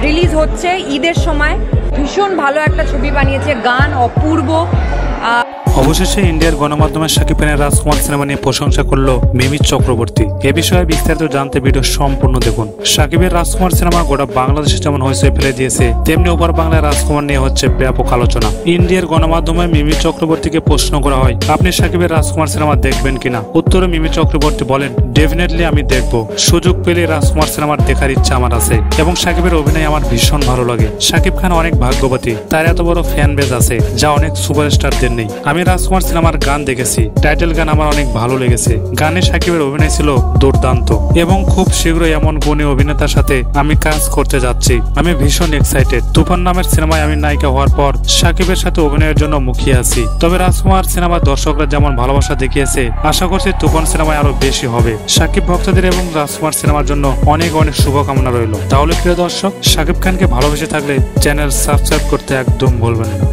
Release হচ্ছে ঈদের সময়। ভীষণ ভালো একটা ছবি বানিয়েছে, গান অপূর্ব। অবশেষে ইন্ডিয়ার গণমাধ্যমে শাকিব খানের রাজকুমার সিনেমা নিয়ে প্রশংসা করলো মিমি চক্রবর্তী। এ বিষয়ে বিস্তারিত জানতে ভিডিও সম্পূর্ণ দেখুন। শাকিবের রাজকুমার সিনেমা গোটা বাংলাদেশে যেমন হইচই ফেলে দিয়েছে, তেমনি ওপার বাংলায় রাজকুমার নিয়ে হচ্ছে ব্যাপক আলোচনা। ইন্ডিয়ার গণমাধ্যমে মিমি চক্রবর্তীকে প্রশ্ন করা হয়, আপনি শাকিবের রাজকুমার সিনেমা দেখবেন কিনা? উত্তরে মিমি চক্রবর্তী বলেন, ডেফিনেটলি আমি দেখব। সুযোগ পেলে রাজকুমার সিনেমার দেখার ইচ্ছা আমার আছে এবং শাকিবের অভিনয় আমার ভীষণ ভালো লাগে। শাকিব খান অনেক ভাগ্যবতী, তার এত বড় ফ্যান বেজ আছে যা অনেক সুপারস্টারদের নেই। আমি রাজকুমার সিনেমার গান দেখেছি, টাইটেল গান আমার অনেক ভালো লেগেছে। গানে শাকিবের অভিনয় ছিল দুর্দান্ত এবং খুব শীঘ্রই এমন গুণী অভিনেতার সাথে আমি কাজ করতে যাচ্ছি। আমি ভীষণ এক্সাইটেড। তুফান নামের সিনেমায় আমি নায়িকা হওয়ার পর শাকিবের সাথে অভিনয়ের জন্য মুখিয়ে আছি। তবে রাজকুমার সিনেমার দর্শকরা যেমন ভালোবাসা দেখিয়েছে, আশা করছি তুফান সিনেমায় আরো বেশি হবে। শাকিব ভক্তদের এবং রাজকুমার সিনেমার জন্য অনেক অনেক শুভকামনা রইল। তাহলে প্রিয় দর্শক, শাকিব খানকে ভালোবেসে থাকলে চ্যানেল সাবস্ক্রাইব করতে একদম ভুলবেন না।